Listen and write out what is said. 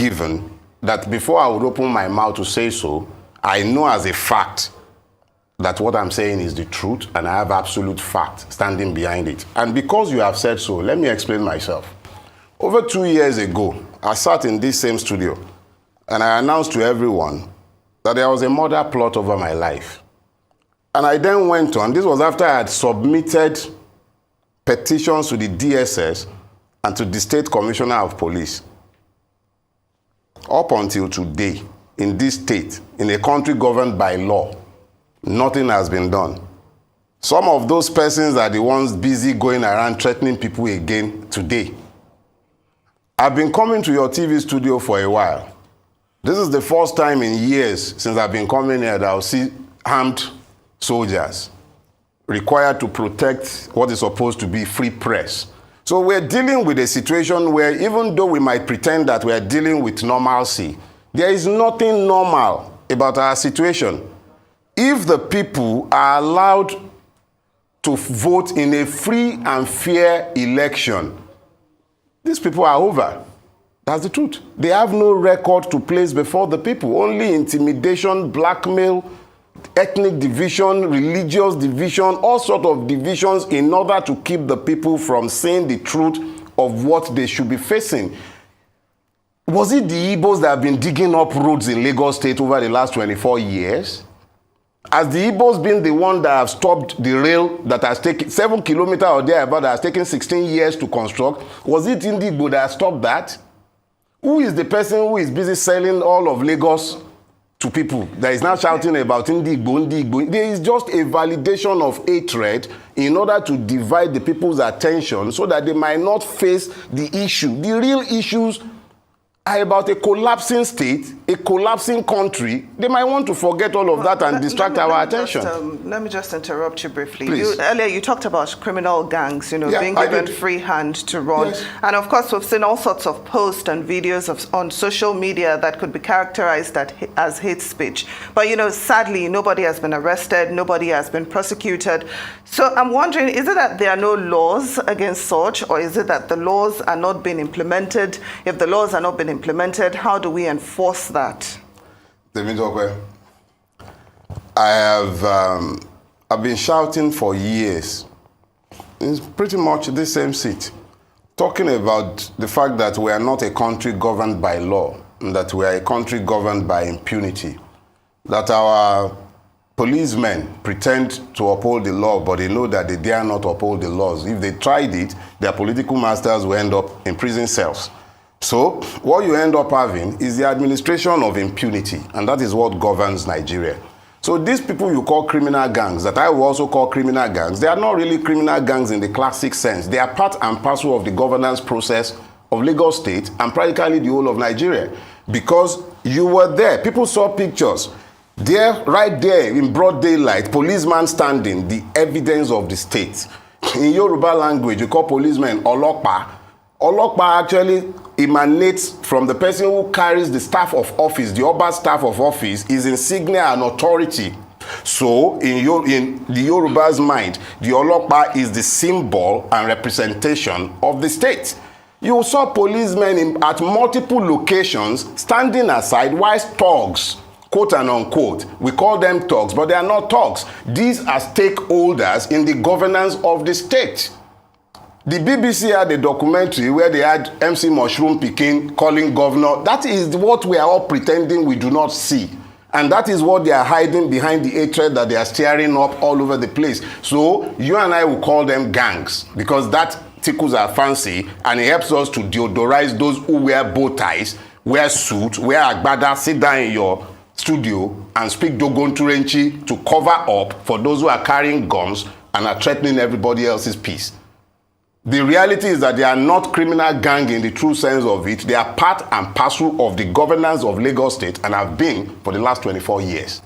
given that before I would open my mouth to say so, I know as a fact that what I'm saying is the truth, and I have absolute fact standing behind it. And because you have said so, let me explain myself. Over 2 years ago, I sat in this same studio, and I announced to everyone that there was a murder plot over my life. And I then went on, this was after I had submitted petitions to the DSS and to the State Commissioner of Police. Up until today, in this state, in a country governed by law, nothing has been done. Some of those persons are the ones busy going around threatening people again today. I've been coming to your TV studio for a while. This is the first time in years since I've been coming here that I'll see armed soldiers required to protect what is supposed to be free press. So we're dealing with a situation where even though we might pretend that we're dealing with normalcy, there is nothing normal about our situation. If the people are allowed to vote in a free and fair election, these people are over. That's the truth. They have no record to place before the people, only intimidation, blackmail, ethnic division, religious division, all sorts of divisions in order to keep the people from saying the truth of what they should be facing. Was it the Igbos that have been digging up roads in Lagos State over the last 24 years? Has the Igbos been the one that have stopped the rail that has taken 7 kilometers or thereabout that has taken 16 years to construct? Was it in the Igbo that stopped that? Who is the person who is busy selling all of Lagos to people that is now shouting about Indigbo, Indigbo? There is just a validation of hatred in order to divide the people's attention so that they might not face the issue. The real issues are about a collapsing state, a collapsing country. They might want to forget all of that and distract our attention. Let me just interrupt you briefly. Please. Earlier you talked about criminal gangs, being given free hand to run. Yes. And of course we've seen all sorts of posts and videos on social media that could be characterized as hate speech. But sadly, nobody has been arrested, nobody has been prosecuted. So I'm wondering, is it that there are no laws against such, or is it that the laws are not being implemented? If the laws are not being implemented, how do we enforce that? I've been shouting for years. It's pretty much the same seat, talking about the fact that we are not a country governed by law, and that we are a country governed by impunity, that our policemen pretend to uphold the law, but they know that they dare not uphold the laws. If they tried it, their political masters will end up in prison cells. So what you end up having is the administration of impunity, and that is what governs Nigeria. So these people you call criminal gangs, that I will also call criminal gangs, they are not really criminal gangs in the classic sense. They are part and parcel of the governance process of Lagos State and practically the whole of Nigeria. Because you were there, people saw pictures. There, right there in broad daylight, policeman standing, the evidence of the state. In Yoruba language, you call policemen Olokpa. Olokpa actually emanates from the person who carries the staff of office, the Oba staff of office, is insignia and authority. So in the Yoruba's mind, the Olokpa is the symbol and representation of the state. You saw policemen at multiple locations standing aside whilst thugs, quote and unquote, we call them thugs, but they are not thugs. These are stakeholders in the governance of the state. The BBC had a documentary where they had MC Mushroom Pikin calling governor. That is what we are all pretending we do not see. And that is what they are hiding behind the hatred that they are stirring up all over the place. So you and I will call them gangs, because that tickles our fancy and it helps us to deodorize those who wear bow ties, wear suits, wear agbada, sit down in your studio and speak Dogon Turenchi to cover up for those who are carrying guns and are threatening everybody else's peace. The reality is that they are not criminal gang in the true sense of it. They are part and parcel of the governance of Lagos State and have been for the last 24 years.